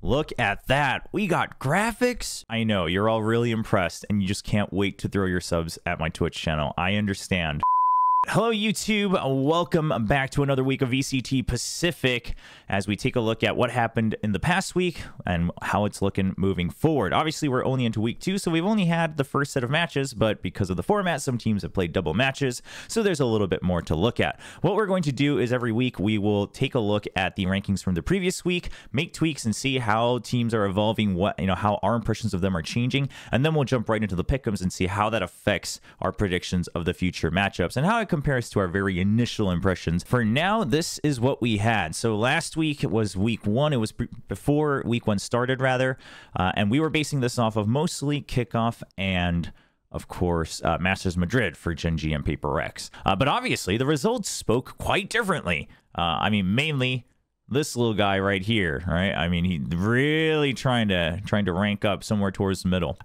Look at that. We got graphics. I know you're all really impressed and you just can't wait to throw your subs at my Twitch channel. I understand. Hello, YouTube. Welcome back to another week of VCT Pacific as we take a look at what happened in the past week and how it's looking moving forward. Obviously, we're only into week 2, so we've only had the first set of matches, but because of the format, some teams have played double matches, so there's a little bit more to look at. What we're going to do is every week we will take a look at the rankings from the previous week, make tweaks, and see how teams are evolving, how our impressions of them are changing, and then we'll jump right into the Pickems and see how that affects our predictions of the future matchups and how it compares to our very initial impressions. For now, this is what we had. So last week was week 1. It was before week 1 started, rather, and we were basing this off of mostly Kickoff and, of course, Masters Madrid for Gen G and Paper Rex. But obviously, the results spoke quite differently. I mean, mainly this little guy right here, right? I mean, he really trying to rank up somewhere towards the middle.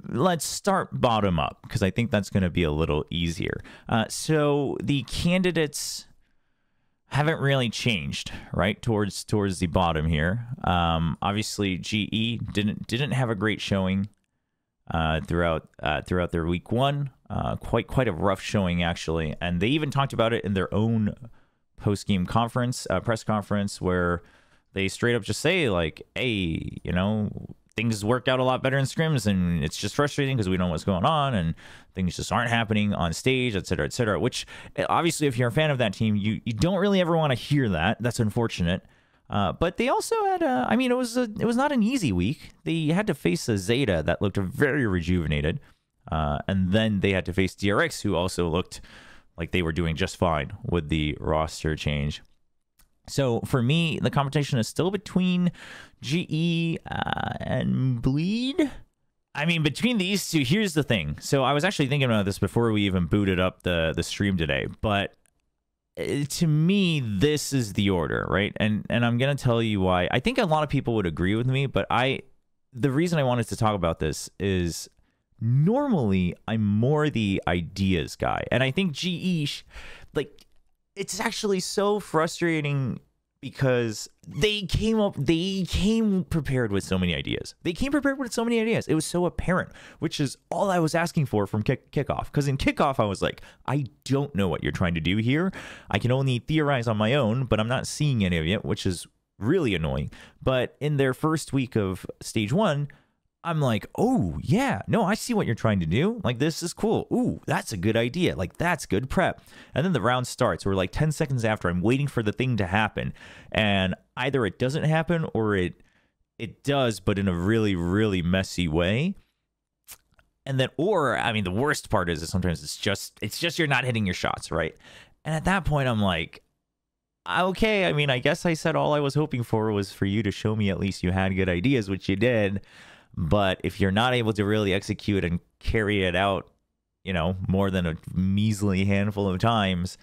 Let's start bottom up because I think that's going to be a little easier. So the candidates haven't really changed, right? Towards the bottom here. Obviously, GE didn't have a great showing throughout their week 1. Quite a rough showing actually, and they even talked about it in their own post-game conference, press conference, where they straight up just say, like, hey, things work out a lot better in scrims, and it's just frustrating because we don't know what's going on, and things just aren't happening on stage, etc., etc., which, obviously, if you're a fan of that team, you don't really ever want to hear that. That's unfortunate. But they also had, it was not an easy week. They had to face a Zeta that looked very rejuvenated, and then they had to face DRX, who also looked like they were doing just fine with the roster change. So for me, the competition is still between GE and Bleed. I mean, between these two, here's the thing. So I was actually thinking about this before we even booted up the stream today, but to me, this is the order, right? And I'm going to tell you why. I think a lot of people would agree with me, but the reason I wanted to talk about this is normally I'm more the ideas guy, and I think GE, it's actually so frustrating because they came prepared with so many ideas. It was so apparent, which is all I was asking for from Kickoff. Because in Kickoff, I was like, I don't know what you're trying to do here. I can only theorize on my own, but I'm not seeing any of it, which is really annoying. But in their first week of Stage 1, I'm like, oh, yeah, no, I see what you're trying to do. Like, this is cool. Ooh, that's a good idea. Like, that's good prep. And then the round starts. We're like 10 seconds after. I'm waiting for the thing to happen. And either it doesn't happen or it does, but in a really, really messy way. And then, the worst part is that sometimes it's just you're not hitting your shots, right? And at that point, I'm like, okay, I guess I said all I was hoping for was for you to show me at least you had good ideas, which you did. But if you're not able to really execute and carry it out, more than a measly handful of times,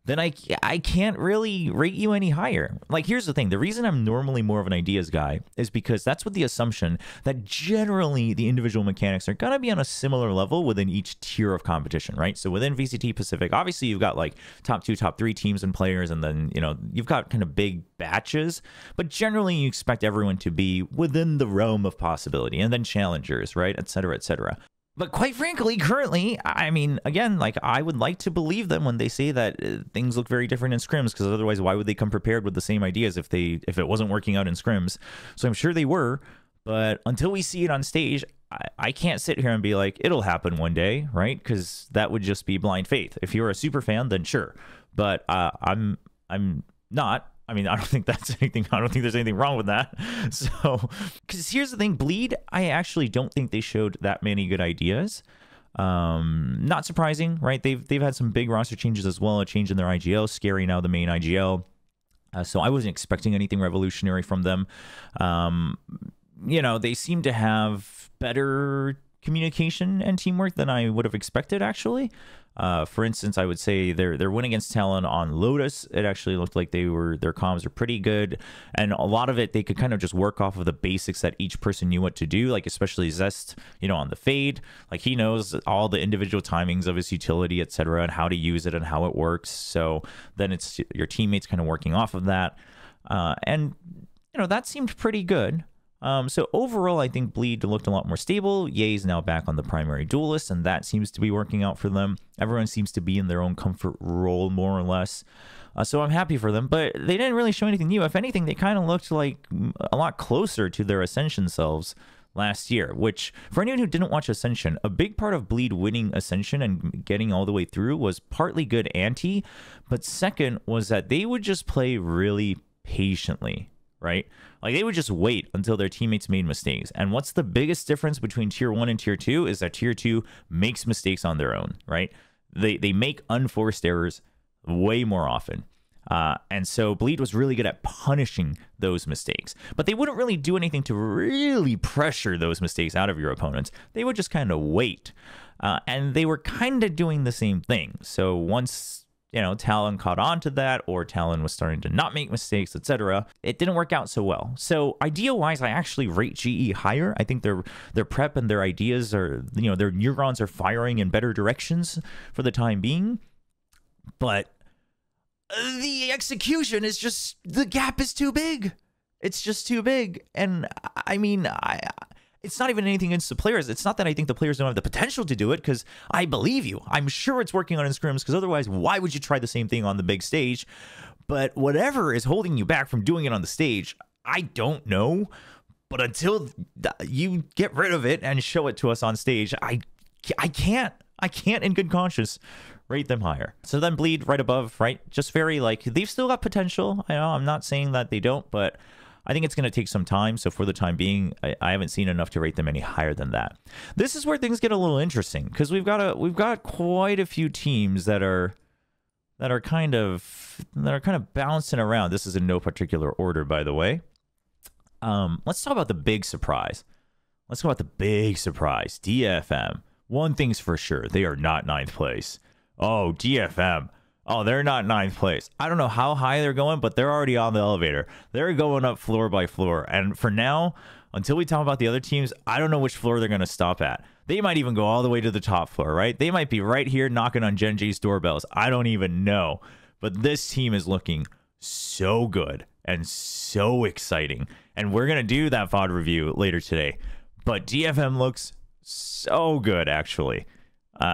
then I can't really rate you any higher. Like, here's the thing. The reason I'm normally more of an ideas guy is because that's with the assumption that generally the individual mechanics are going to be on a similar level within each tier of competition, right? So within VCT Pacific, obviously you've got like top 2, top 3 teams and players, and then, you've got kind of big batches, but generally you expect everyone to be within the realm of possibility, and then challengers, right? Et cetera, et cetera. But quite frankly, currently, again, I would like to believe them when they say that things look very different in scrims, because otherwise, why would they come prepared with the same ideas if it wasn't working out in scrims? So I'm sure they were, but until we see it on stage, I can't sit here and be like, it'll happen one day, right? Because that would just be blind faith. If you're a super fan, then sure, but I'm not. I don't think that's anything. I don't think there's anything wrong with that. So, because here's the thing, Bleed, I actually don't think they showed that many good ideas. Not surprising, right? They've had some big roster changes as well. A change in their IGL, Scary now the main IGL. So I wasn't expecting anything revolutionary from them. They seem to have better communication and teamwork than I would have expected, actually. For instance, I would say their win against Talon on Lotus, it actually looked like their comms are pretty good, and a lot of it they could kind of just work off of the basics that each person knew what to do, like especially Zest, on the Fade, like he knows all the individual timings of his utility, etc., and how to use it and how it works. So then it's your teammates kind of working off of that, and that seemed pretty good. So overall, I think Bleed looked a lot more stable. Ye's now back on the primary duelist, and that seems to be working out for them. Everyone seems to be in their own comfort role, more or less. So I'm happy for them, but they didn't really show anything new. If anything, they kind of looked like a lot closer to their Ascension selves last year, which, for anyone who didn't watch Ascension, a big part of Bleed winning Ascension and getting all the way through was partly good ante, but second was that they would just play really patiently, right? Like, they would just wait until their teammates made mistakes. And what's the biggest difference between Tier 1 and Tier 2 is that Tier 2 makes mistakes on their own, right? They make unforced errors way more often. And so Bleed was really good at punishing those mistakes. But they wouldn't really do anything to really pressure those mistakes out of your opponents. They would just kind of wait. And they were kind of doing the same thing. So once, you know, Talon caught on to that, or Talon was starting to not make mistakes, etc., it didn't work out so well. So idea-wise, I actually rate GE higher. I think their prep and their ideas are, you know, their neurons are firing in better directions for the time being. But the execution is just, the gap is too big. It's just too big. And I mean, it's not even anything against the players. It's not that I think the players don't have the potential to do it, because I believe you. I'm sure it's working on in scrims, because otherwise, why would you try the same thing on the big stage? But whatever is holding you back from doing it on the stage, I don't know. But until you get rid of it and show it to us on stage, I can't in good conscience rate them higher. So then Bleed right above, right? Just very, like, they've still got potential. I know, I'm not saying that they don't, but I think it's going to take some time. So for the time being, I haven't seen enough to rate them any higher than that. This is where things get a little interesting, because we've got quite a few teams that are kind of bouncing around. This is in no particular order, by the way. Let's talk about the big surprise. Let's talk about the big surprise. DFM. One thing's for sure, they are not 9th place. Oh, DFM. Oh, they're not 9th place. I don't know how high they're going, but they're already on the elevator. They're going up floor by floor. And for now, until we talk about the other teams, I don't know which floor they're going to stop at. They might even go all the way to the top floor, right? They might be right here knocking on Gen G's doorbells. I don't even know. But this team is looking so good and so exciting. And we're going to do that VOD review later today. But DFM looks so good, actually.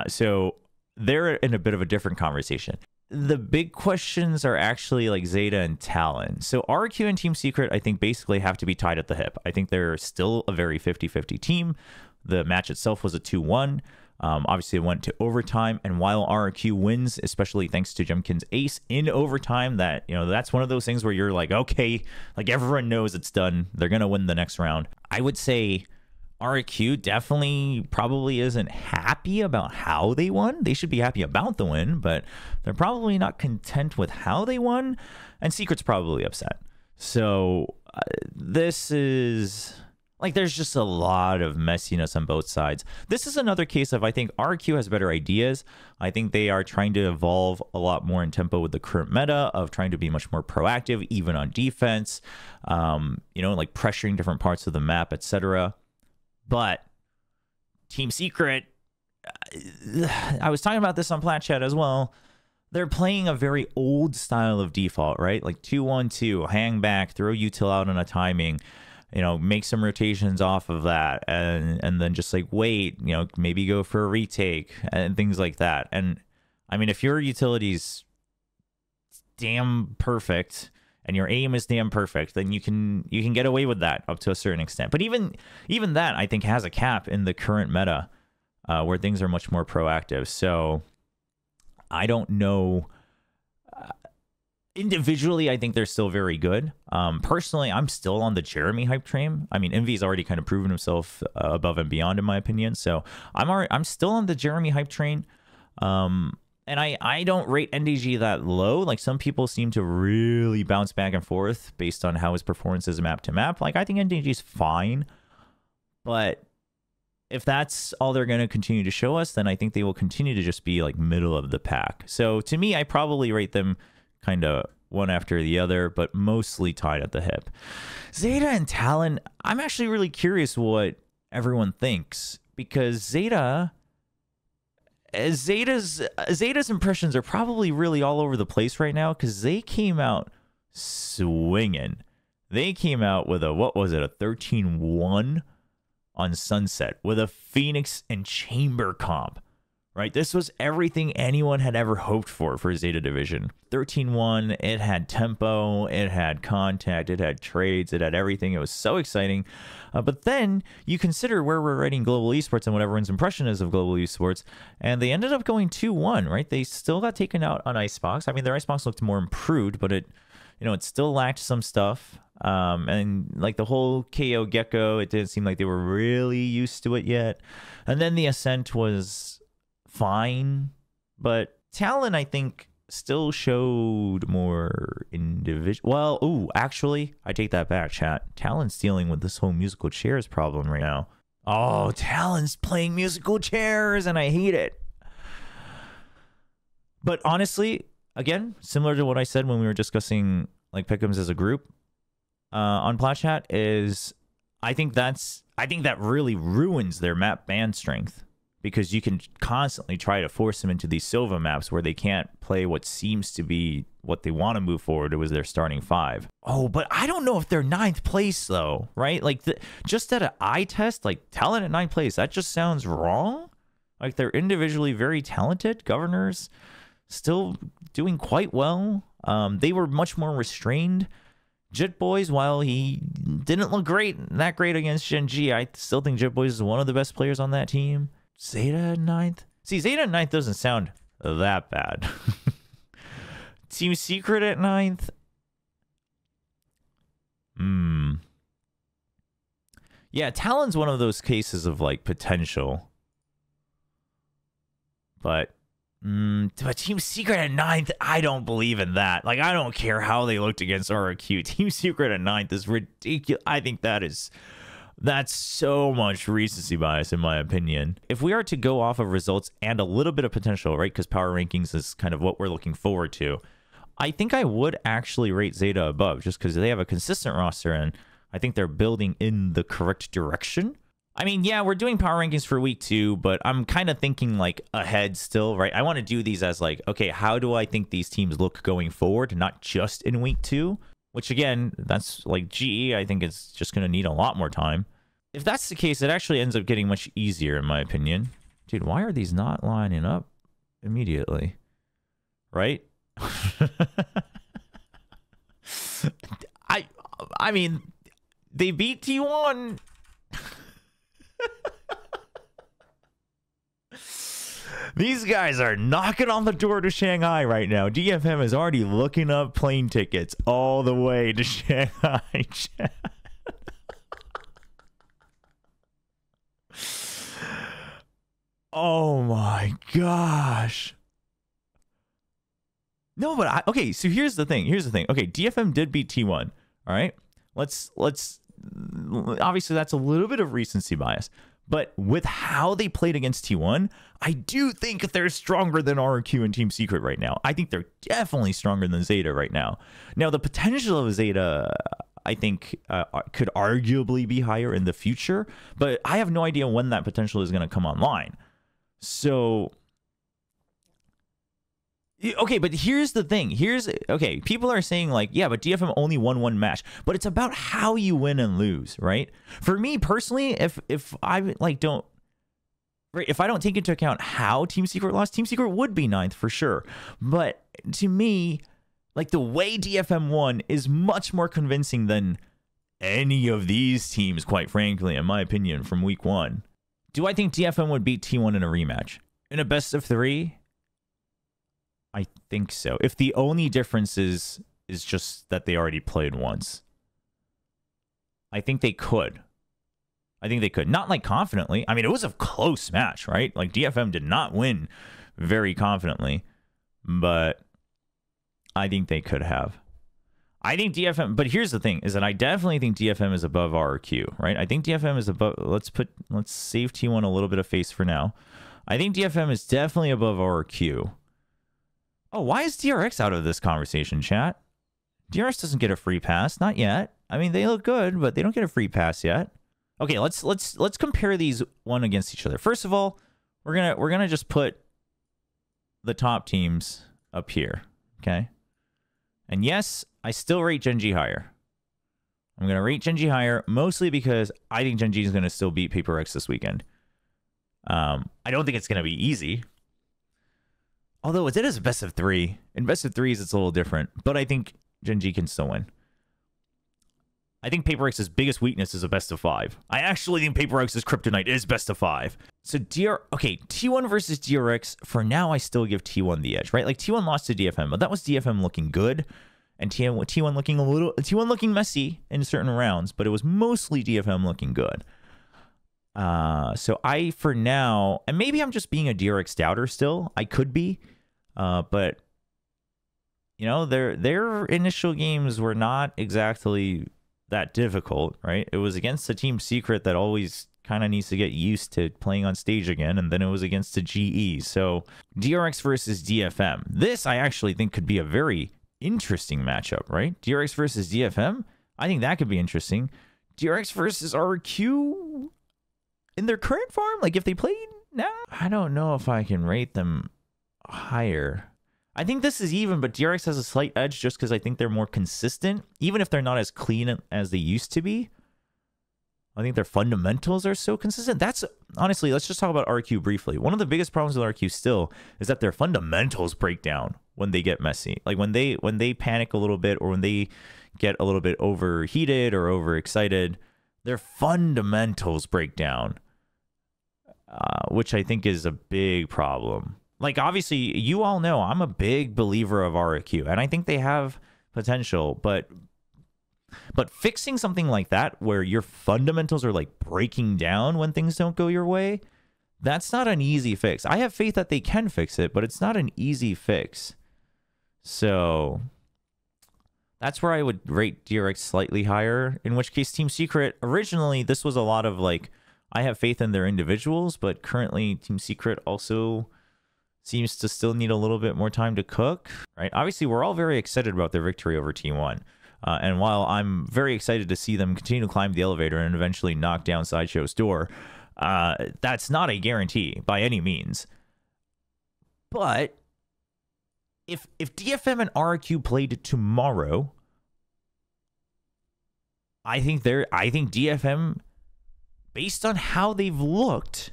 So they're in a bit of a different conversation. The big questions are actually like Zeta and Talon. So RQ and Team Secret, I think, basically have to be tied at the hip. I think they're still a very 50-50 team. The match itself was a 2-1. Obviously, it went to overtime. And while RQ wins, especially thanks to Jemkin's ace in overtime, that, you know, that's one of those things where you're like, okay, like everyone knows it's done. They're going to win the next round. I would say RQ definitely probably isn't happy about how they won. They should be happy about the win, but they're probably not content with how they won. And Secret's probably upset. So this is, like, there's just a lot of messiness on both sides. This is another case of, I think RQ has better ideas. I think they are trying to evolve a lot more in tempo with the current meta of trying to be much more proactive, even on defense, you know, like pressuring different parts of the map, etc. But Team Secret, I was talking about this on Plat Chat as well. They're playing a very old style of default, right? Like 2-1-2, hang back, throw util out on a timing, you know, make some rotations off of that, and then just like wait, you know, maybe go for a retake and things like that. And I mean, if your utility's damn perfect and your aim is damn perfect, then you can get away with that up to a certain extent. But even that, I think, has a cap in the current meta, where things are much more proactive. So I don't know. Individually, I think they're still very good. Personally, I'm still on the Jeremy hype train. I mean, Envy's already kind of proven himself above and beyond, in my opinion. So I'm still on the Jeremy hype train. And I don't rate NDG that low. Like, some people seem to really bounce back and forth based on how his performance is map to map. Like, I think NDG is fine. But if that's all they're going to continue to show us, then I think they will continue to just be like middle of the pack. So to me, I probably rate them kind of one after the other, but mostly tied at the hip. Zeta and Talon, I'm actually really curious what everyone thinks, because Zeta's impressions are probably really all over the place right now, because they came out swinging. They came out with a, what was it, a 13-1 on Sunset with a Phoenix and Chamber comp, right? This was everything anyone had ever hoped for Zeta Division. 13-1, it had tempo, it had contact, it had trades, it had everything. It was so exciting. But then you consider where we're rating global esports and what everyone's impression is of global esports, and they ended up going 2-1, right? They still got taken out on Icebox. I mean, their Icebox looked more improved, but it still lacked some stuff. And like the whole KO Gecko, it didn't seem like they were really used to it yet. And then the Ascent was fine, but Talon, I think, still showed more individual. Well, ooh, actually, I take that back, chat. Talon's dealing with this whole musical chairs problem right now. Oh, Talon's playing musical chairs, and I hate it. But honestly, again, similar to what I said when we were discussing like Pickems as a group on Plat Chat, is I think that really ruins their map ban strength, because you can constantly try to force them into these Silva maps where they can't play what seems to be what they want to move forward. It was their starting 5. Oh, but I don't know if they're 9th place though, right? Like just at an eye test, like Talent at 9th place, that just sounds wrong. Like they're individually very talented. Governors still doing quite well. They were much more restrained. Jit Boys, while he didn't look that great against Gen G, I still think Jit Boys is one of the best players on that team. Zeta at 9th? See, Zeta at 9th doesn't sound that bad. Team Secret at 9th? Yeah, Talon's one of those cases of like potential. But Team Secret at 9th, I don't believe in that. Like, I don't care how they looked against RRQ. Team Secret at 9th is ridiculous. I think that's so much recency bias, in my opinion. If we are to go off of results and a little bit of potential, right, because power rankings is kind of what we're looking forward to, I think I would actually rate Zeta above, just because they have a consistent roster and I think they're building in the correct direction. I mean, yeah, we're doing power rankings for week 2, but I'm kind of thinking like ahead still, right? I want to do these as like, okay, how do I think these teams look going forward, not just in week 2? Which again, that's like GE, I think it's just going to need a lot more time. If that's the case, it actually ends up getting much easier, in my opinion. Dude, why are these not lining up immediately? Right? I mean, they beat T1. These guys are knocking on the door to Shanghai right now. DFM is already looking up plane tickets all the way to Shanghai. Oh my gosh. No, but okay, so here's the thing. Okay, DFM did beat T1. All right. Let's obviously that's a little bit of recency bias. But with how they played against T1, I do think they're stronger than RRQ and Team Secret right now. I think they're definitely stronger than Zeta right now. Now, the potential of Zeta, I think, could arguably be higher in the future, but I have no idea when that potential is going to come online. So, okay, but here's the thing. Okay, people are saying like, yeah, but DFM only won one match, but it's about how you win and lose, right? For me personally, if I like if I don't take into account how Team Secret lost, Team Secret would be 9th for sure. But to me, like the way DFM won is much more convincing than any of these teams, quite frankly, in my opinion, from week 1. Do I think DFM would beat T1 in a rematch? In a best of 3? I think so. If the only difference is just that they already played once, I think they could. Not like confidently. I mean, it was a close match, right? Like DFM did not win very confidently, but I think they could have. I think DFM, but here's the thing, is that I definitely think DFM is above RRQ, right? I think DFM is above, let's save T1 a little bit of face for now. I think DFM is definitely above RRQ. Oh, why is DRX out of this conversation, chat? DRX doesn't get a free pass, not yet. I mean, they look good, but they don't get a free pass yet. Okay, let's compare these one against each other. First of all, we're gonna just put the top teams up here, okay? And yes, I still rate Gen G higher. I'm going to rate Gen G higher, mostly because I think Gen G is going to still beat Paper X this weekend. I don't think it's going to be easy. Although it is a best of 3. In best of 3s, it's a little different. But I think Gen G can still win. I think Paper X's biggest weakness is a best of 5. I actually think Paper X's kryptonite is best of 5. So T1 versus DRX, for now, I still give T1 the edge, right? Like T1 lost to DFM, but that was DFM looking good. And T1 looking messy in certain rounds, but it was mostly DFM looking good. So for now, and maybe I'm just being a DRX doubter still. I could be, but you know, their initial games were not exactly that difficult, right? It was against a Team Secret that always kind of needs to get used to playing on stage again, and then it was against the GE. So DRX versus DFM. This I actually think could be a very interesting matchup, right? DRX versus DFM. I think that could be interesting. DRX versus RQ in their current form, like if they played now, I don't know if I can rate them higher. I think this is even, but DRX has a slight edge just because I think they're more consistent, even if they're not as clean as they used to be. I think their fundamentals are so consistent. That's honestly, let's just talk about RQ briefly. One of the biggest problems with RQ still is that their fundamentals break down when they get messy. Like when they panic a little bit, or when they get a little bit overheated or overexcited, their fundamentals break down, which I think is a big problem. Like, obviously, you all know I'm a big believer of RQ, and I think they have potential, but fixing something like that where your fundamentals are like breaking down when things don't go your way, that's not an easy fix. I have faith that they can fix it, but it's not an easy fix. So that's where I would rate DRX slightly higher, in which case Team Secret, originally this was a lot of like, I have faith in their individuals, but currently Team Secret also seems to still need a little bit more time to cook, right? Obviously, we're all very excited about their victory over T1. And while I'm very excited to see them continue to climb the elevator and eventually knock down Sideshow's door, that's not a guarantee by any means. But if DFM and RQ played tomorrow, I think DFM, based on how they've looked,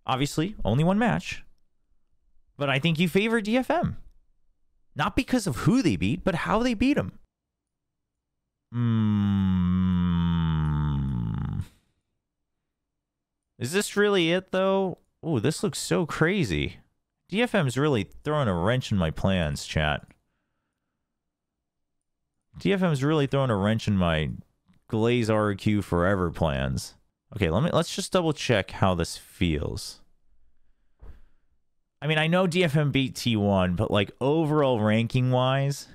obviously only one match, but I think you favor DFM. Not because of who they beat, but how they beat them. Is this really it, though? Oh, this looks so crazy. DFM's really throwing a wrench in my plans, chat. DFM's really throwing a wrench in my Glaze RQ forever plans. Okay, let's just double check how this feels. I mean, I know DFM beat T1, but like overall ranking wise,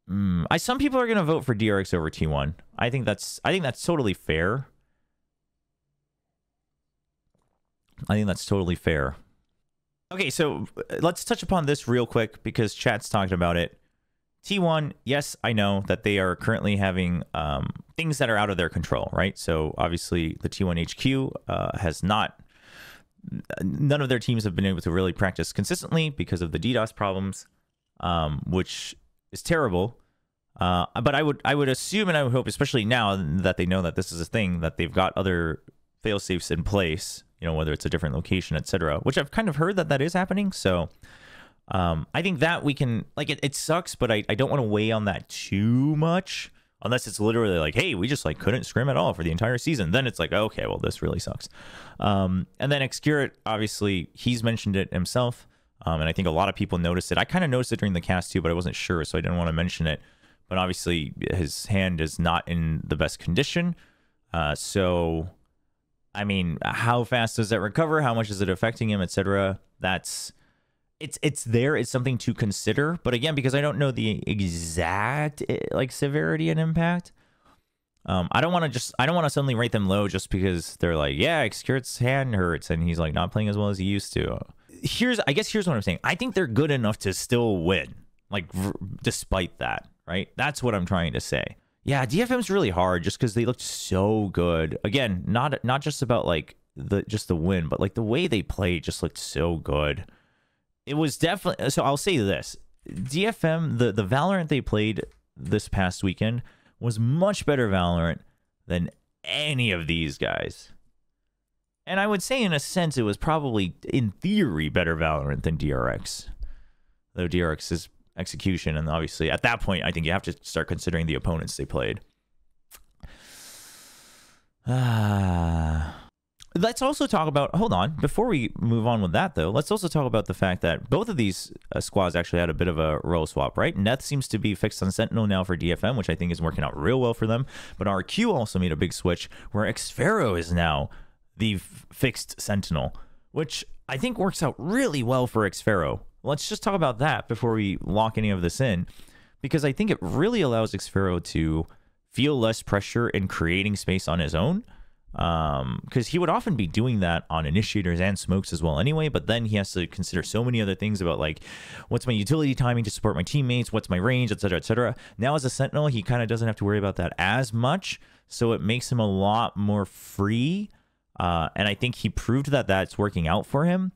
some people are gonna vote for DRX over T1. I think that's totally fair. I think that's totally fair. Okay, so let's touch upon this real quick because chat's talking about it. T1, yes, I know that they are currently having things that are out of their control, right? So obviously the T1 HQ has not. None of their teams have been able to really practice consistently because of the DDoS problems, which is terrible. But I would assume and I would hope, especially now that they know that this is a thing, that they've got other fail-safes in place, you know, whether it's a different location, etc., which I've kind of heard that is happening. So I think that we can, like, it sucks, but I don't want to weigh on that too much. Unless it's literally like, hey, we just like couldn't scrim at all for the entire season. Then it's like, okay, well, this really sucks. And then Xcurate, obviously, he's mentioned it himself. And I think a lot of people noticed it. I kind of noticed it during the cast too, but I wasn't sure, so I didn't want to mention it. But obviously, his hand is not in the best condition. So, I mean, how fast does that recover? How much is it affecting him, etc.? It's there. It's something to consider. But again, because I don't know the exact like severity and impact, I don't want to suddenly rate them low just because they're like, yeah, Xcurate's hand hurts and he's like not playing as well as he used to. I guess here's what I'm saying. I think they're good enough to still win, like despite that, right? That's what I'm trying to say. Yeah, DFM's really hard just because they looked so good. Again, not just about like the win, but like the way they played just looked so good. It was definitely, so I'll say this. DFM, the Valorant they played this past weekend was much better Valorant than any of these guys. And I would say, in a sense, it was probably, in theory, better Valorant than DRX. Though DRX's execution, and obviously, at that point, I think you have to start considering the opponents they played. Let's also talk about, hold on, before we move on with that, though, let's also talk about the fact that both of these squads actually had a bit of a role swap, right? Neth seems to be fixed on Sentinel now for DFM, which I think is working out real well for them. But RQ also made a big switch where Xfero is now the fixed Sentinel, which I think works out really well for Xfero. Let's just talk about that before we lock any of this in, because I think it really allows Xfero to feel less pressure in creating space on his own, because he would often be doing that on initiators and smokes as well anyway, but then he has to consider so many other things about, like, what's my utility timing to support my teammates, what's my range, etc., etc. Now as a Sentinel, he kind of doesn't have to worry about that as much, so it makes him a lot more free. And I think he proved that that's working out for him.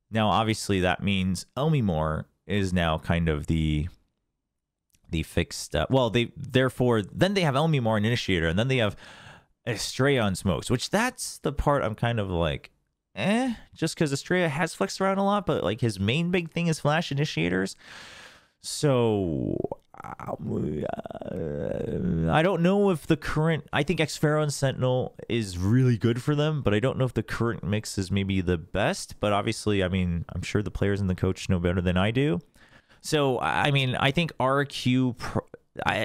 Now, obviously, that means Elmimore is now kind of the fixed. Well, therefore then they have Elmimore and Initiator, and then they have Estrella on smokes, which that's the part I'm kind of like, just because Estrella has flexed around a lot, but like his main big thing is flash initiators. So I don't know if the current, I think Xfero and Sentinel is really good for them, but I don't know if the current mix is maybe the best. But obviously, I mean, I'm sure the players and the coach know better than I do. So, I mean, I think RQ,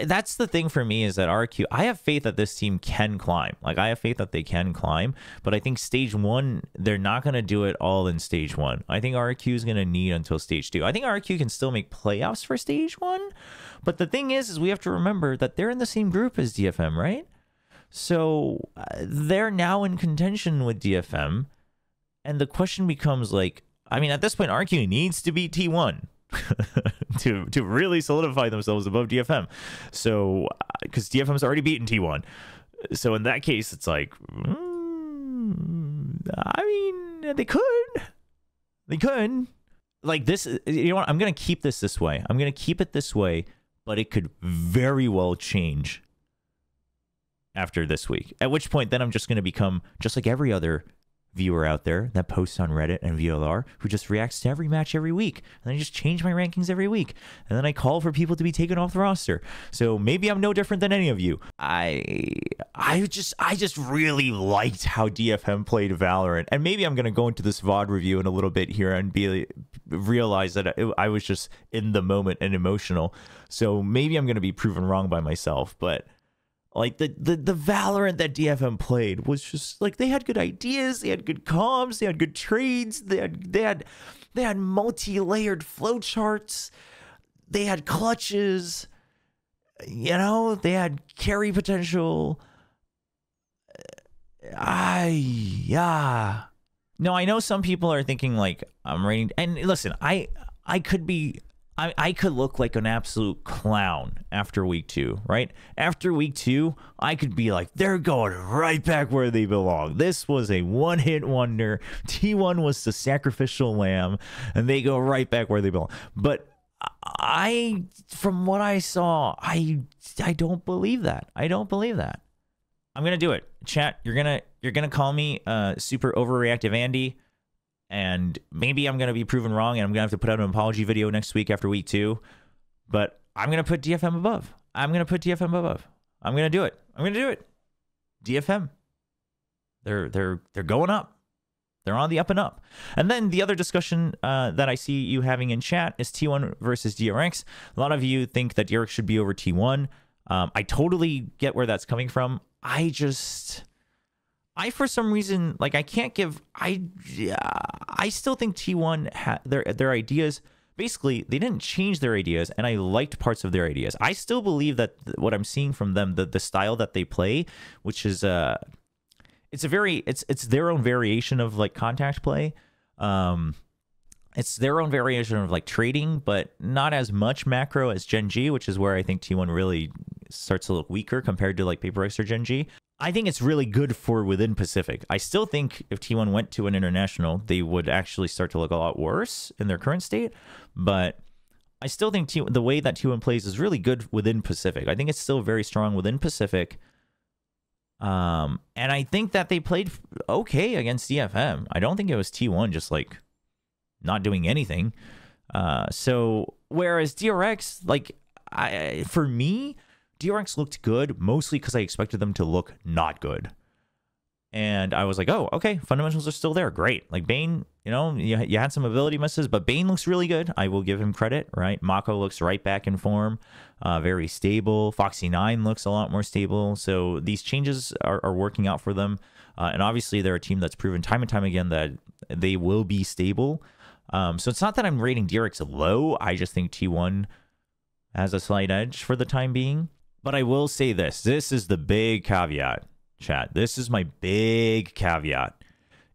that's the thing for me, is that RQ, I have faith that this team can climb. Like, I have faith that they can climb, but I think stage 1, they're not going to do it all in stage 1. I think RQ is going to need until stage 2. I think RQ can still make playoffs for stage 1, but the thing is we have to remember that they're in the same group as DFM, right? So they're now in contention with DFM, and the question becomes, like, I mean, at this point, RQ needs to beat T1. to really solidify themselves above DFM. So, because DFM's already beaten T1. So in that case, it's like, I mean, they could. They could. Like this, you know what? I'm going to keep this way. I'm going to keep it this way, but it could very well change after this week. At which point, then I'm just going to become just like every other viewer out there that posts on Reddit and VLR, who just reacts to every match every week, and I just change my rankings every week, and then I call for people to be taken off the roster. So maybe I'm no different than any of you. I just really liked how DFM played Valorant, and maybe I'm gonna go into this VOD review in a little bit here and realize that I was just in the moment and emotional. So maybe I'm gonna be proven wrong by myself, but like the Valorant that DFM played was just like, they had good ideas, they had good comms, they had good trades, they had multi-layered flowcharts, they had clutches, you know, they had carry potential. Yeah. No, I know some people are thinking like I'm rating, and listen, I could look like an absolute clown after week 2, right? After week 2, I could be like, they're going right back where they belong. This was a one-hit wonder. T1 was the sacrificial lamb, and they go right back where they belong. But from what I saw, I don't believe that. I don't believe that. I'm gonna do it, chat. You're gonna call me super overreactive Andy. And maybe I'm going to be proven wrong, and I'm going to have to put out an apology video next week after week 2. But I'm going to put DFM above. I'm going to put DFM above. I'm going to do it. I'm going to do it. DFM. They're going up. They're on the up and up. And then the other discussion that I see you having in chat is T1 versus DRX. A lot of you think that DRX should be over T1. I totally get where that's coming from. For some reason, like, I can't give, I still think T1 their ideas, basically they didn't change their ideas, and I liked parts of their ideas. I still believe that what I'm seeing from them, the style that they play, which is it's their own variation of like contact play. It's their own variation of like trading, but not as much macro as Gen G, which is where I think T1 really starts to look weaker compared to like Paper X or Gen G. I think it's really good for within Pacific. I still think if T1 went to an international, they would actually start to look a lot worse in their current state. But I still think the way that T1 plays is really good within Pacific. I think it's still very strong within Pacific. And I think that they played okay against DFM. I don't think it was T1 just like not doing anything. So whereas DRX, like for me, DRX looked good mostly because I expected them to look not good. And I was like, oh, okay, fundamentals are still there. Great. Like Bane, you know, you had some ability misses, but Bane looks really good. I will give him credit, right? Mako looks right back in form, very stable. Foxy9 looks a lot more stable. So these changes are working out for them. And obviously, they're a team that's proven time and time again that they will be stable. So it's not that I'm rating DRX low. I just think T1 has a slight edge for the time being. But I will say this. This is the big caveat. Chat, this is my big caveat,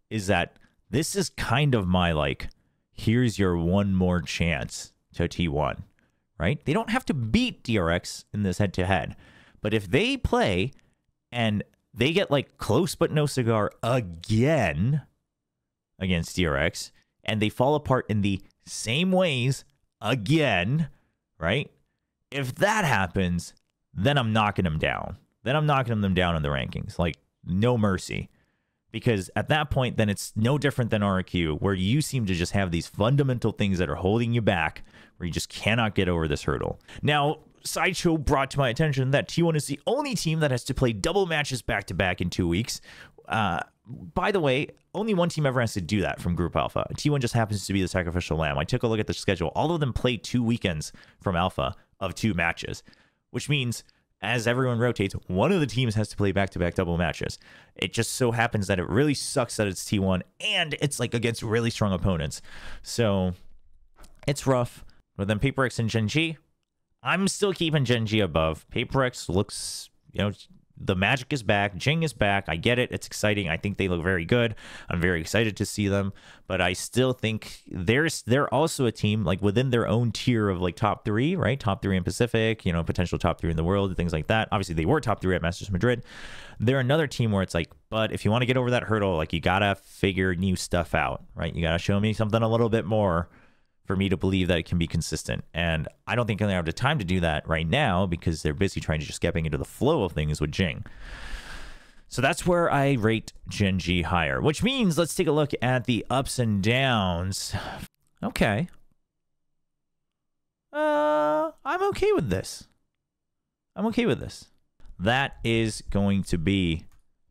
is that this is kind of my like, here's your one more chance to T1, right? They don't have to beat DRX in this head-to-head, but if they play and they get like close but no cigar again against DRX, and they fall apart in the same ways again, right? If that happens, then I'm knocking them down. Then I'm knocking them down in the rankings. Like, no mercy. Because at that point, then it's no different than RQ, where you seem to just have these fundamental things that are holding you back, where you just cannot get over this hurdle. Now, Sideshow brought to my attention that T1 is the only team that has to play double matches back-to-back in 2 weeks. By the way, only one team ever has to do that from Group Alpha. T1 just happens to be the sacrificial lamb. I took a look at the schedule. All of them play 2 weekends from Alpha of 2 matches, which means as everyone rotates, one of the teams has to play back-to-back double matches. It just so happens that it really sucks that it's T1, and it's like against really strong opponents. So it's rough. But then PaperX and Gen G, I'm still keeping Gen G above. PaperX looks, you know, the magic is back. Jing is back. I get it. It's exciting. I think they look very good. I'm very excited to see them. But I still think they're also a team like within their own tier of like top 3, right? Top 3 in Pacific, you know, potential top 3 in the world, things like that. Obviously, they were top 3 at Masters Madrid. They're another team where it's like, but if you want to get over that hurdle, like you got to figure new stuff out, right? You got to show me something a little bit more for me to believe that it can be consistent. And I don't think they have the time to do that right now because they're busy trying to just get back into the flow of things with Jing. So that's where I rate Gen G higher, which means let's take a look at the ups and downs. Okay. I'm okay with this. I'm okay with this. That is going to be,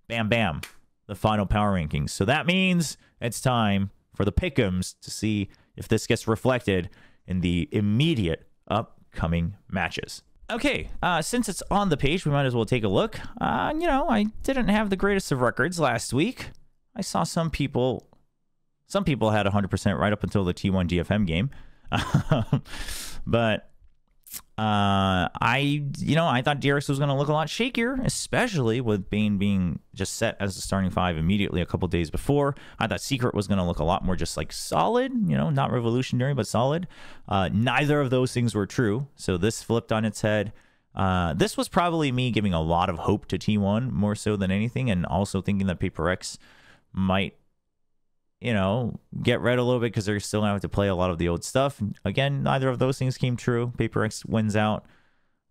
bam, bam, the final power rankings. So that means it's time for the Pickems to see if this gets reflected in the immediate upcoming matches. Okay, since it's on the page, we might as well take a look. You know, I didn't have the greatest of records last week. I saw some people had 100% right up until the T1 DFM game. But I thought DRX was going to look a lot shakier, especially with Bane being just set as the starting 5 immediately a couple days before. I thought Secret was going to look a lot more just like solid, you know, not revolutionary, but solid. Neither of those things were true. So this flipped on its head. This was probably me giving a lot of hope to T1 more so than anything, and also thinking that PaperX might, you know, get read a little bit because they're still going to have to play a lot of the old stuff. Again, neither of those things came true. PaperX wins out.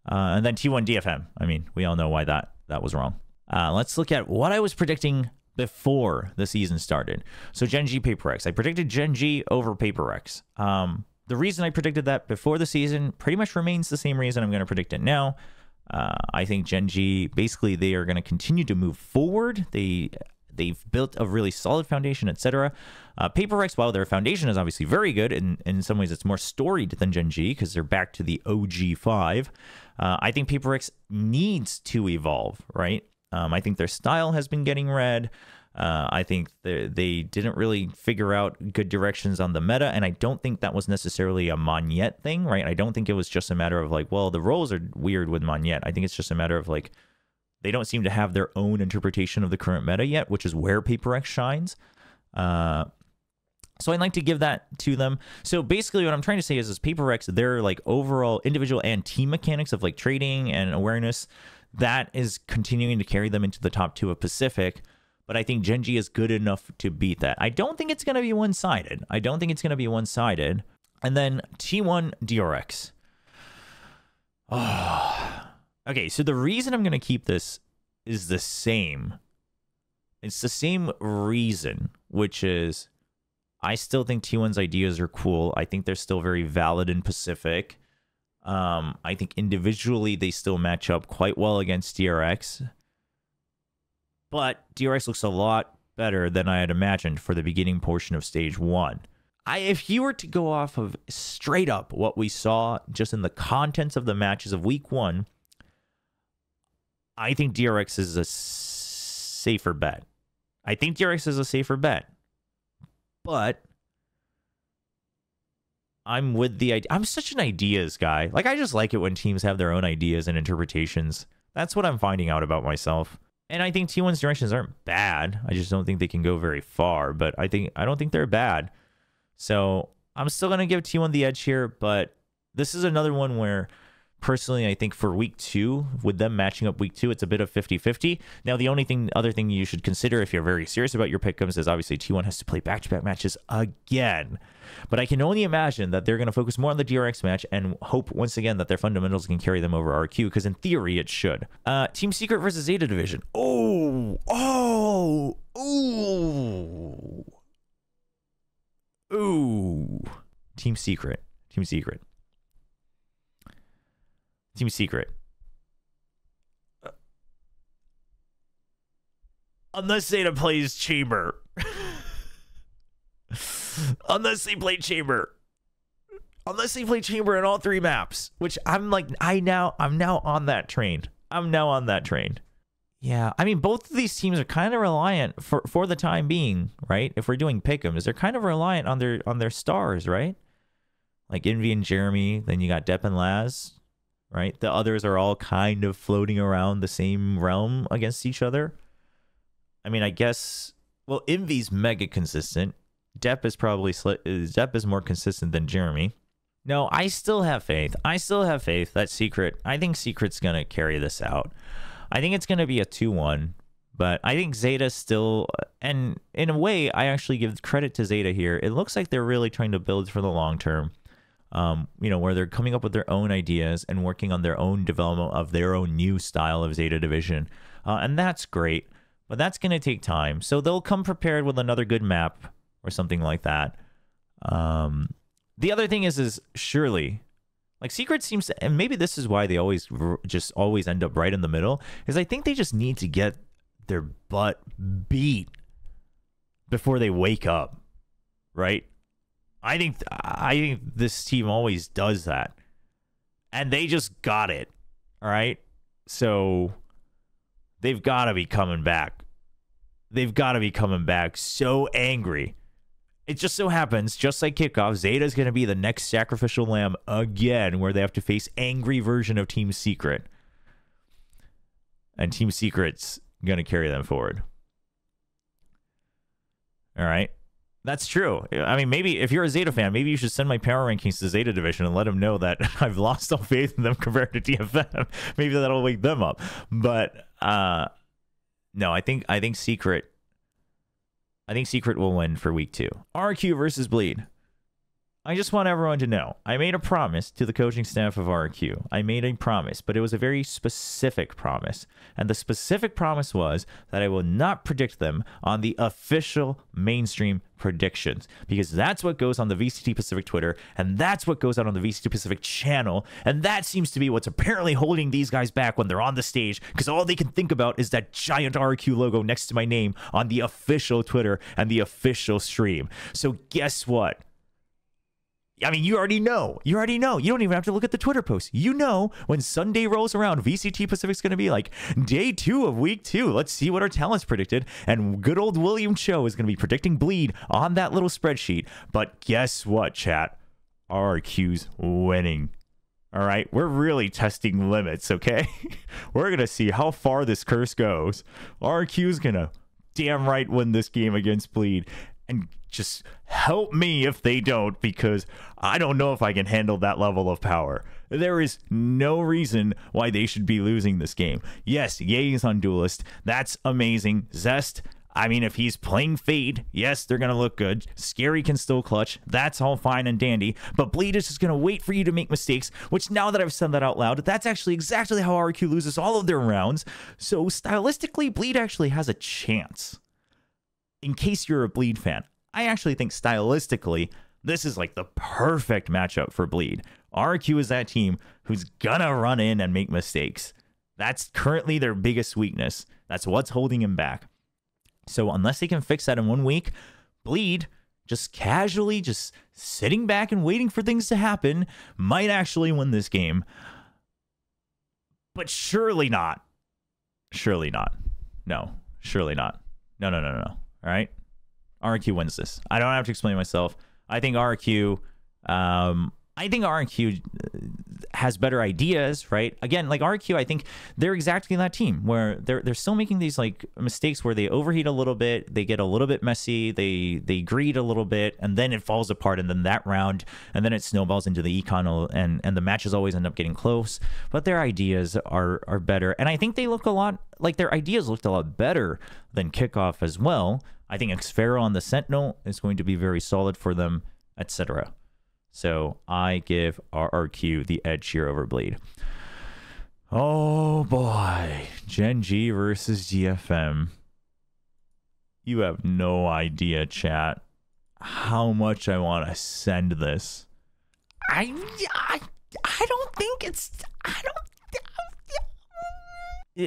And then T1 DFM. I mean, we all know why that was wrong. Let's look at what I was predicting before the season started. So Gen G, PaperX. I predicted Gen G over PaperX. The reason I predicted that before the season pretty much remains the same reason I'm going to predict it now. I think Gen G, basically, they are going to continue to move forward. They've built a really solid foundation, etc. PaperX, while their foundation is obviously very good, and in some ways it's more storied than Gen G because they're back to the OG 5. I think PaperX needs to evolve, right? I think their style has been getting read. I think they didn't really figure out good directions on the meta, and I don't think that was necessarily a Monyet thing, right? I don't think it was just a matter of like, well, the roles are weird with Monyet. I think it's just a matter of like, they don't seem to have their own interpretation of the current meta yet, which is where PaperX shines. So I'd like to give that to them. So basically what I'm trying to say is PaperX, their like overall individual and team mechanics of like trading and awareness, that is continuing to carry them into the top 2 of Pacific. But I think Gen G is good enough to beat that. I don't think it's going to be one-sided. And then T1 DRX. Oh. Okay, so the reason I'm going to keep this is the same. It's the same reason, which is I still think T1's ideas are cool. I think they're still very valid in Pacific. I think individually they still match up quite well against DRX. But DRX looks a lot better than I had imagined for the beginning portion of Stage 1. If you were to go off of straight up what we saw just in the contents of the matches of Week 1, I think DRX is a safer bet. I think DRX is a safer bet. But I'm with the idea. I'm such an ideas guy. Like, I just like it when teams have their own ideas and interpretations. That's what I'm finding out about myself. And I think T1's directions aren't bad. I just don't think they can go very far. But I don't think they're bad. So I'm still going to give T1 the edge here. But this is another one where, personally, I think for Week 2, with them matching up Week 2, it's a bit of 50-50. Now, the other thing you should consider if you're very serious about your Pickems is obviously T1 has to play back-to-back matches again. But I can only imagine that they're going to focus more on the DRX match and hope, once again, that their fundamentals can carry them over RQ, because in theory, it should. Team Secret versus Zeta Division. Ooh. Team Secret. Unless Zeta plays Chamber. Unless they play Chamber. Unless they play Chamber in all 3 maps. Which I'm now on that train. Yeah, I mean, both of these teams are kind of reliant for the time being, right? If we're doing Pickems, they're kind of reliant on their stars, right? Like Envy and Jeremy, then you got Depp and Laz, right? The others are all kind of floating around the same realm against each other. I mean, I guess, well, Envy's mega consistent. Depp is more consistent than Jeremy. No, I still have faith. That Secret, I think Secret's going to carry this out. I think it's going to be a 2-1, but I think Zeta still, and in a way, I actually give credit to Zeta here. It looks like they're really trying to build for the long term, where they're coming up with their own ideas and working on their own development of their own new style of Zeta Division. And that's great, but that's going to take time. So they'll come prepared with another good map or something like that. The other thing is surely, like, Secret seems to, and maybe this is why they always end up right in the middle, is I think they just need to get their butt beat before they wake up, right? I think this team always does that, and they just got it. All right, so they've got to be coming back. So angry. It just so happens, just like kickoff, Zeta's going to be the next sacrificial lamb again, where they have to face angry version of Team Secret. And Team Secret's going to carry them forward. All right. That's true. I mean, maybe if you're a Zeta fan, maybe you should send my power rankings to Zeta Division and let them know that I've lost all faith in them compared to DFM. Maybe that'll wake them up. But no, I think Secret will win for Week 2. RQ versus Bleed. I just want everyone to know, I made a promise to the coaching staff of RQ. I made a promise, but it was a very specific promise. And the specific promise was that I will not predict them on the official mainstream predictions, because that's what goes on the VCT Pacific Twitter, and that's what goes out on the VCT Pacific channel, and that seems to be what's apparently holding these guys back when they're on the stage, because all they can think about is that giant RQ logo next to my name on the official Twitter and the official stream. So guess what? I mean, you already know. You don't even have to look at the Twitter posts. You know, when Sunday rolls around, VCT Pacific's going to be like, day 2 of Week 2. Let's see what our talents predicted. And good old William Cho is going to be predicting Bleed on that little spreadsheet. But guess what, chat? RQ's winning. All right? We're really testing limits, okay? We're going to see how far this curse goes. RQ's going to damn right win this game against Bleed. And just help me if they don't, because I don't know if I can handle that level of power. There is no reason why they should be losing this game. Yes, Ye's on Duelist. That's amazing. Zest, I mean, if he's playing Fade, yes, they're going to look good. Scary can still clutch. That's all fine and dandy. But Bleed is just going to wait for you to make mistakes, which now that I've said that out loud, that's actually exactly how RQ loses all of their rounds. So stylistically, Bleed actually has a chance. In case you're a Bleed fan, I actually think stylistically, this is like the perfect matchup for Bleed. RQ is that team who's going to run in and make mistakes. That's currently their biggest weakness. That's what's holding him back. So unless they can fix that in 1 week, Bleed, just casually, just sitting back and waiting for things to happen, might actually win this game. But surely not. Surely not. No, surely not. No. All right? RQ wins this. I don't have to explain myself. I think RQ has better ideas, right? Again, like RQ, I think they're exactly that team where they're still making these like mistakes where they overheat a little bit, they get a little bit messy, they greed a little bit, and then it falls apart, and then that round, and then it snowballs into the econ, and the matches always end up getting close. But their ideas are better, and I think they look a lot like their ideas looked a lot better than Kickoff as well. I think Xfero on the Sentinel is going to be very solid for them, etc. So I give RRQ the edge here over Bleed. Oh boy. Gen G versus DFM. You have no idea, chat, how much I want to send this. I don't think it's...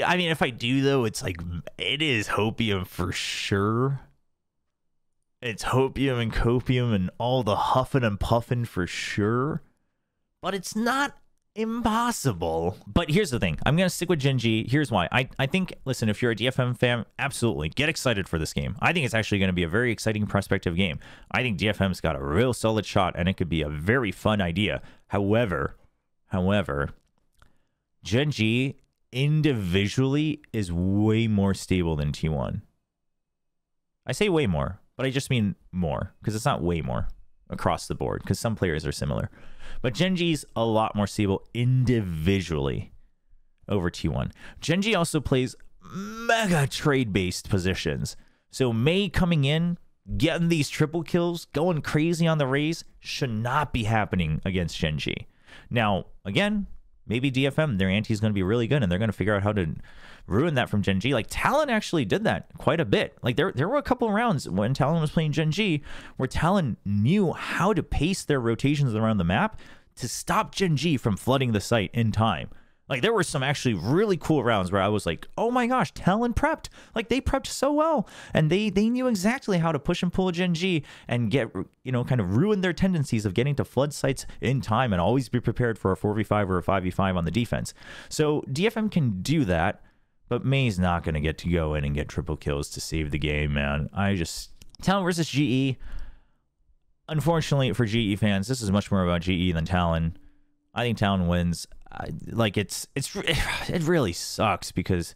I mean, if I do, though, it's like... It is Hopium for sure. It's Hopium and Copium and all the huffing and puffing for sure. But it's not impossible. But here's the thing. I'm going to stick with Gen G. Here's why. I think, listen, if you're a DFM fan, absolutely get excited for this game. I think it's actually going to be a very exciting prospective game. I think DFM's got a real solid shot, and it could be a very fun idea. However, Gen G individually is way more stable than T1. I say way more, but I just mean more, because it's not way more across the board, because some players are similar. But Gen G's a lot more stable individually over T1. Gen G also plays mega trade-based positions. So Mei coming in, getting these triple kills, going crazy on the Raze, should not be happening against Gen G. Now, again, maybe DFM, their ante is going to be really good, and they're going to figure out how to ruin that from Gen G. Like, Talon actually did that quite a bit. Like, there were a couple of rounds when Talon was playing Gen G where Talon knew how to pace their rotations around the map to stop Gen G from flooding the site in time. Like, there were some actually really cool rounds where I was like, oh my gosh, Talon prepped. Like, they prepped so well. And they knew exactly how to push and pull Gen G and get, you know, kind of ruin their tendencies of getting to flood sites in time and always be prepared for a 4v5 or a 5v5 on the defense. So DFM can do that, but May's not going to get to go in and get triple kills to save the game, man. Talon versus GE. Unfortunately for GE fans, this is much more about GE than Talon. I think Talon wins. It really sucks because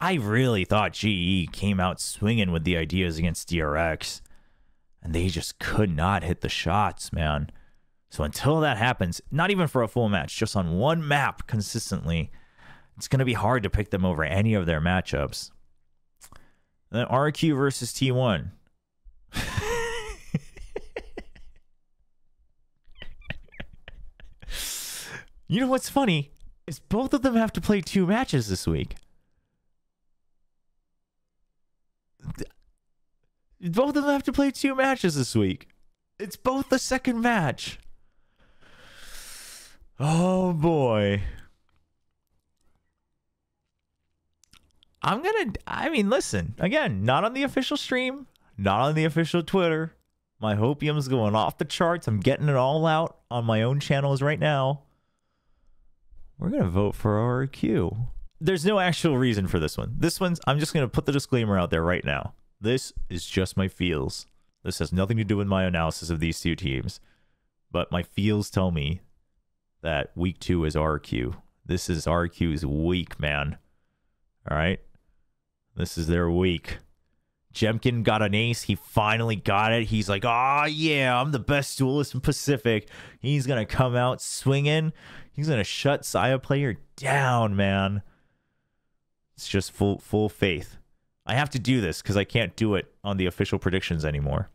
I really thought GE came out swinging with the ideas against DRX, and they just could not hit the shots, man. So until that happens, not even for a full match, just on one map consistently, it's going to be hard to pick them over any of their matchups. And then RQ versus T1. You know what's funny is both of them have to play 2 matches this week. Both of them have to play 2 matches this week. It's both the second match. Oh boy. I mean, listen, again, not on the official stream, not on the official Twitter. My Hopium's going off the charts. I'm getting it all out on my own channels right now. We're going to vote for RQ. There's no actual reason for this one. This one's, I'm just going to put the disclaimer out there right now. This is just my feels. This has nothing to do with my analysis of these 2 teams. But my feels tell me that week 2 is RQ. This is RQ's week, man. All right? This is their week. Jemkin got an ace. He finally got it. He's like, oh, yeah, I'm the best duelist in Pacific. He's going to come out swinging. He's going to shut Saya player down, man. It's just full faith. I have to do this because I can't do it on the official predictions anymore.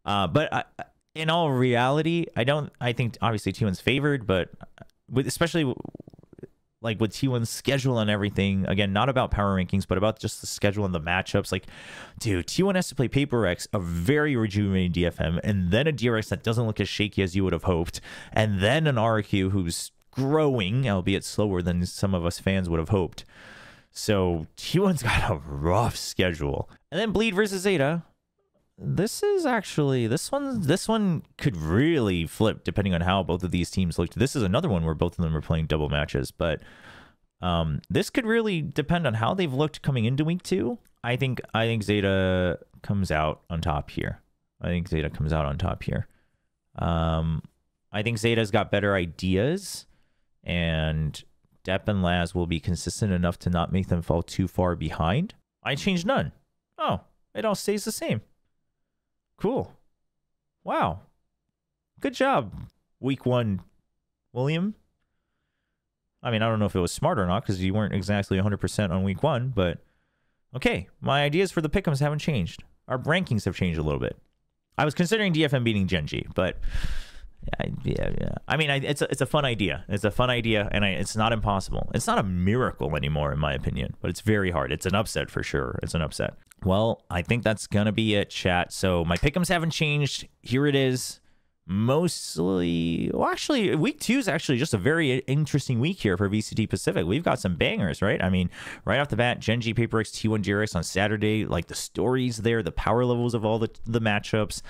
In all reality, I think obviously T1's favored, but especially like with T1's schedule and everything, again, not about power rankings, but about just the schedule and the matchups. Like, dude, T1 has to play Paper Rex, a very rejuvenated DFM, and then a DRX that doesn't look as shaky as you would have hoped, and then an RQ who's growing, albeit slower than some of us fans would have hoped. So T1's got a rough schedule. And then Bleed versus Zeta. This one could really flip depending on how both of these teams looked. This is another one where both of them are playing double matches, but this could really depend on how they've looked coming into week 2. I think Zeta comes out on top here. I think Zeta's got better ideas, and Depp and Laz will be consistent enough to not make them fall too far behind. I changed none. Oh, it all stays the same. Cool. Wow. Good job, week 1, William. I mean, I don't know if it was smart or not because you weren't exactly 100% on week 1, but okay. My ideas for the Pickems haven't changed. Our rankings have changed a little bit. I was considering DFM beating Genji, but yeah. I mean, it's a fun idea. It's a fun idea, and it's not impossible. It's not a miracle anymore, in my opinion, but it's very hard. It's an upset for sure. It's an upset. Well, I think that's gonna be it, chat. So my Pickems haven't changed. Here it is. Mostly, well, actually, week 2 is actually just a very interesting week here for VCT Pacific. We've got some bangers, right? I mean, right off the bat, Genji, Paper X, T1 DRX on Saturday. Like the stories there, the power levels of all the matchups.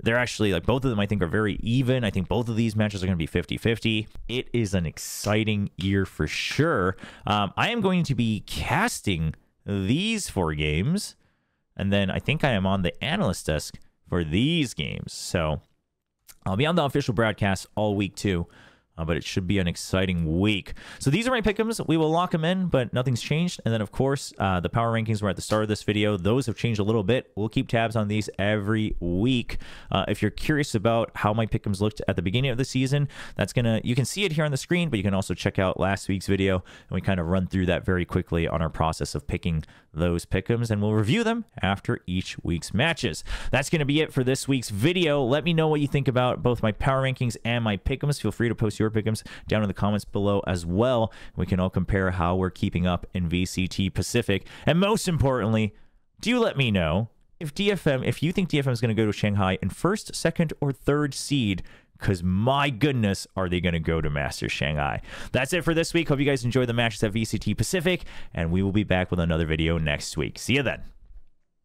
They're actually, like, both of them I think are very even. I think both of these matches are going to be 50-50. It is an exciting year for sure. I am going to be casting these 4 games, and then I think I am on the analyst desk for these games. So I'll be on the official broadcast all week too, but it should be an exciting week. So these are my Pickems. We will lock them in, but nothing's changed. And then, of course, the power rankings were at the start of this video. Those have changed a little bit. We'll keep tabs on these every week. If you're curious about how my Pickems looked at the beginning of the season, you can see it here on the screen, but you can also check out last week's video, and we kind of run through that very quickly on our process of picking those Pickems, and we'll review them after each week's matches. That's going to be it for this week's video. Let me know what you think about both my power rankings and my Pickems. Feel free to post your Pickems down in the comments below as well. We can all compare how we're keeping up in VCT Pacific. And most importantly, do let me know if you think DFM is going to go to Shanghai in 1st, 2nd, or 3rd seed, because my goodness, are they going to go to Masters Shanghai. That's it for this week. Hope you guys enjoy the matches at VCT Pacific, and we will be back with another video next week. See you then.